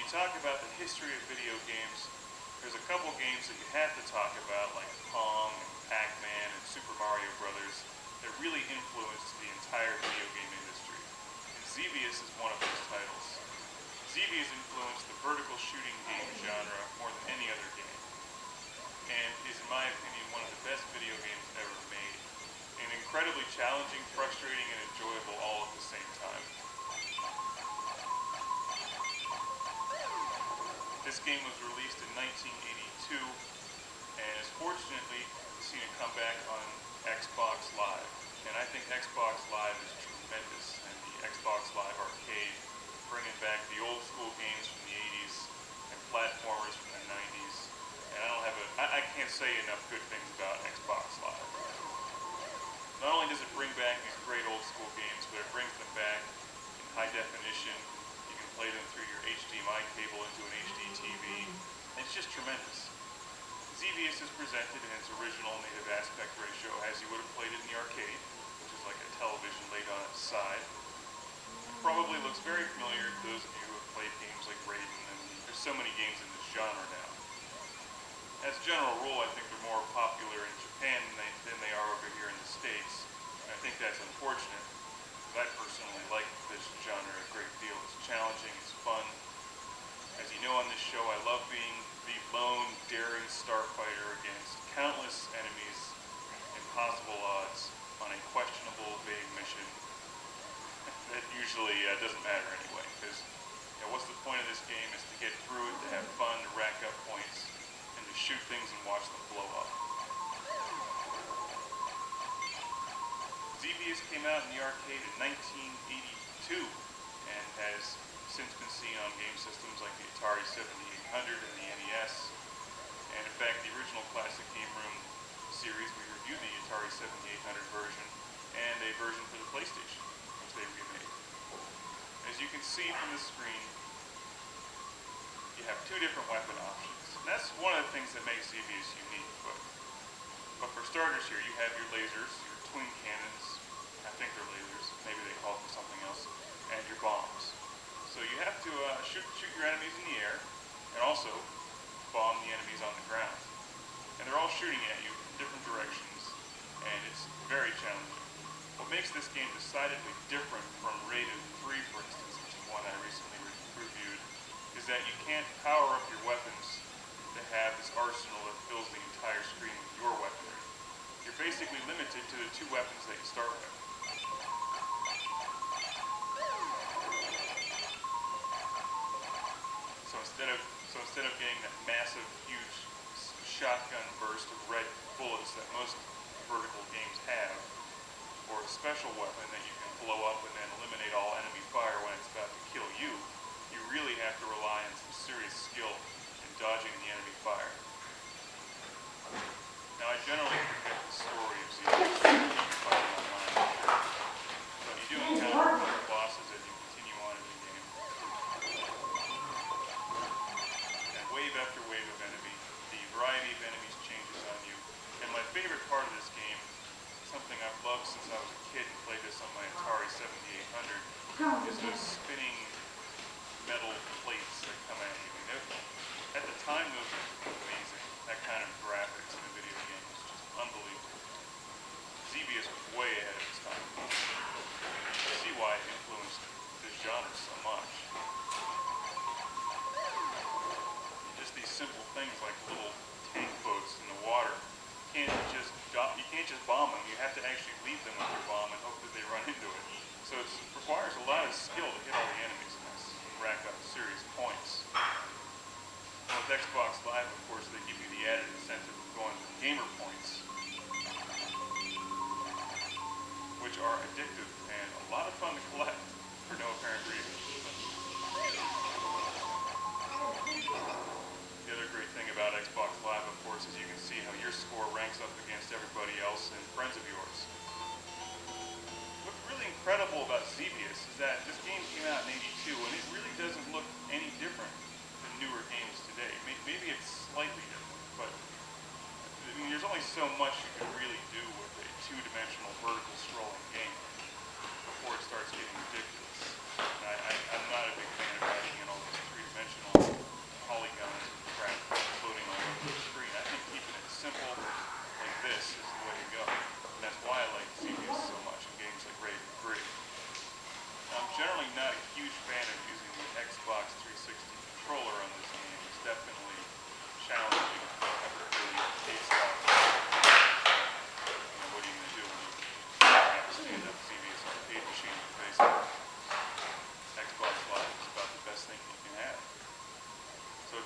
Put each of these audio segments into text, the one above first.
talk about the history of video games, there's a couple games that you have to talk about, like Pong and Pac-Man and Super Mario Brothers, that really influenced the entire video game industry. And Xevious is one of those titles. Xevious influenced the vertical shooting game genre more than any other game, and is, in my opinion, one of the best video games ever made. And incredibly challenging, frustrating, and enjoyable all at the same time. This game was released in 1982 and has fortunately seen a comeback on Xbox Live. And I think Xbox Live is tremendous, and the Xbox Live Arcade, bringing back the old school games from the 80s and platformers from the 90s. And I can't say enough good things about Xbox Live. Not only does it bring back these great old school games, but it brings them back in high definition. You can play them through your HDMI cable into an HD TV. And it's just tremendous. Xevious is presented in its original native aspect ratio as you would have played it in the arcade, which is like a television laid on its side. It probably looks very familiar to those of you who have played games like Raiden, and there's so many games in this genre now. As a general rule, I think they're more popular in Japan than they are over here in the States. And I think that's unfortunate, because I personally like this genre a great deal. It's challenging, it's fun. As you know on this show, I love being the lone, daring starfighter against countless enemies, impossible odds, on a questionable, vague mission. That usually doesn't matter anyway, because what's the point of this game is to get through it, to have fun, to rack up points, and to shoot things and watch them blow up. Xevious came out in the arcade in 1982 and has since been seen on game systems like the Atari 7800 and the NES. And in fact, the original Classic Game Room series, we reviewed the Atari 7800 version and a version for the PlayStation, which they remade. As you can see from the screen, you have two different weapon options. And that's one of the things that makes Xevious unique. But for starters here, you have your lasers, your twin cannons, I think they're lasers, maybe they call them something else, and your bombs. So you have to shoot your enemies in the air, and also bomb the enemies on the ground. And they're all shooting at you from different directions, and it's very challenging. What makes this game decidedly different from Raiden 3, for instance, which is one I recently reviewed, is that you can't power up your weapons to have this arsenal that fills the entire screen with your weaponry. You're basically limited to the two weapons that you start with. So instead of getting that massive, huge shotgun burst of red bullets that most vertical games have, or a special weapon that you can blow up and then eliminate all enemy fire when it's about to kill you, you really have to rely on some serious skill in dodging the enemy fire. Now, I generally forget the story of Xevious fighting online, but you do encounter other bosses as you continue on in the game. And wave after wave of enemy, the variety of enemies changes on you. And my favorite part of this game, something I've loved since I was a kid and played this on my Atari 7800, is those spinning metal plates that come at you. And at the time, those were amazing. That kind of graphics in a video game was just unbelievable. Xevious was way ahead of its time. You see why it influenced this genre so much. And just these simple things like little tank boats in the water. You can't just bomb them. You have to actually lead them with your bomb and hope that they run into it. So it requires a lot of skill to hit all the enemies in this and rack up serious points. And with Xbox Live, of course, they give you the added incentive of going for gamer points, which are addictive and a lot of fun to collect for no apparent reason. The other great thing about Xbox Live, of course, is you can see how your score ranks up against everybody else and friends of yours. What's really incredible about Xevious is that this game came out in '82, and it really doesn't look any different than newer games today. Maybe it's slightly different, but I mean, there's only so much you can really do with a two-dimensional vertical scrolling game before it starts getting ridiculous. And I'm not a big fan of adding in all these three-dimensional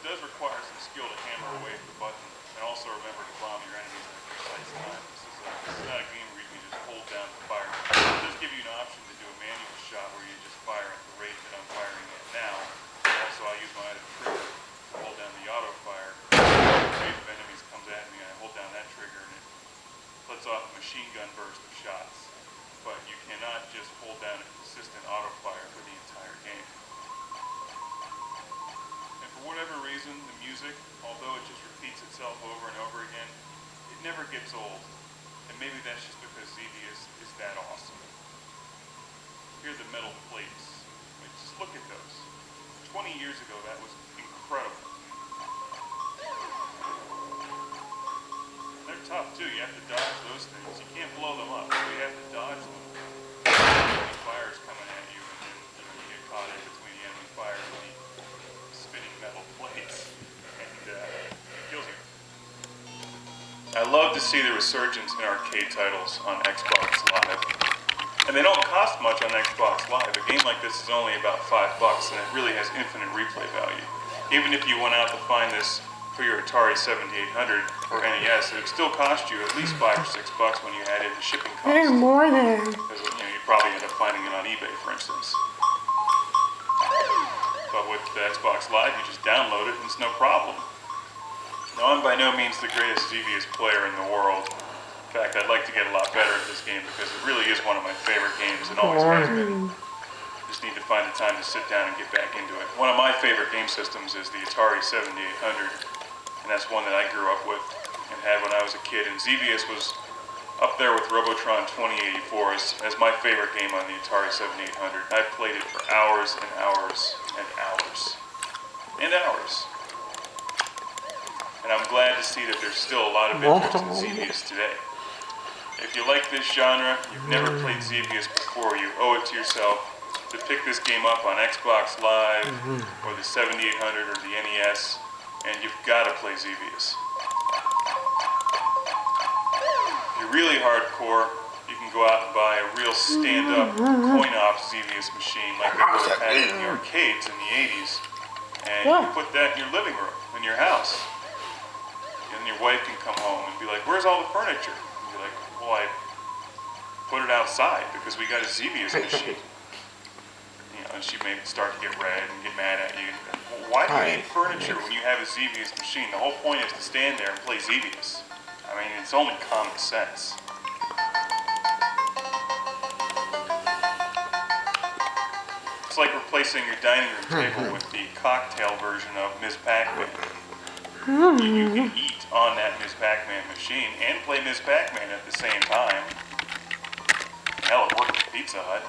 does require some skill to hammer away at the button, and also remember to bomb your enemies at a precise time. This is not a game where you can just hold down the fire. It does give you an option to do a manual shot where you just fire at the rate that I'm firing at now. Also, I use my other trigger to hold down the auto fire. The wave of enemies comes at me, and I hold down that trigger, and it lets off a machine gun burst of shots. But you cannot just hold down a consistent auto fire for the entire game. And for whatever reason, the music, although it just repeats itself over and over again, it never gets old. And maybe that's just because Xevious is that awesome. Here are the metal plates. I mean, just look at those. 20 years ago, that was incredible. They're tough too. You have to dodge those things. You can't blow them up, so you have to dodge them. Enemy fire's coming at you, and then you get caught in between the enemy fire and the spinning metal plates, and it kills you. I love to see the resurgence in arcade titles on Xbox Live. And they don't cost much on Xbox Live. A game like this is only about $5, and it really has infinite replay value. Even if you went out to find this for your Atari 7800 or NES, it would still cost you at least $5 or $6 when you add in the shipping costs. There's more there. Because you'd probably end up finding it on eBay, for instance. But with the Xbox Live, you just download it and it's no problem. Now, I'm by no means the greatest Xevious player in the world. In fact, I'd like to get a lot better at this game because it really is one of my favorite games and always has been. Just need to find the time to sit down and get back into it. One of my favorite game systems is the Atari 7800, and that's one that I grew up with and had when I was a kid. And Xevious was up there with Robotron 2084 as my favorite game on the Atari 7800. I've played it for hours and hours and hours and hours. And I'm glad to see that there's still a lot of interest in Xevious today. If you like this genre, you've never played Xevious before, you owe it to yourself to pick this game up on Xbox Live or the 7800 or the NES, and you've got to play Xevious. If you're really hardcore, you can go out and buy a real stand-up coin-op Xevious machine like they would have had in the arcades in the 80s, and you put that in your living room, in your house. And your wife can come home and be like, "Where's all the furniture?" And be like, "Well, I put it outside because we got a Xevious machine." And she may start to get red and get mad at you. Well, why do you need furniture when you have a Xevious machine? The whole point is to stand there and play Xevious. I mean, it's only common sense. It's like replacing your dining room table with the cocktail version of Ms. Pac-Man. You can eat on that Ms. Pac-Man machine and play Ms. Pac-Man at the same time. Hell, it worked at Pizza Hut.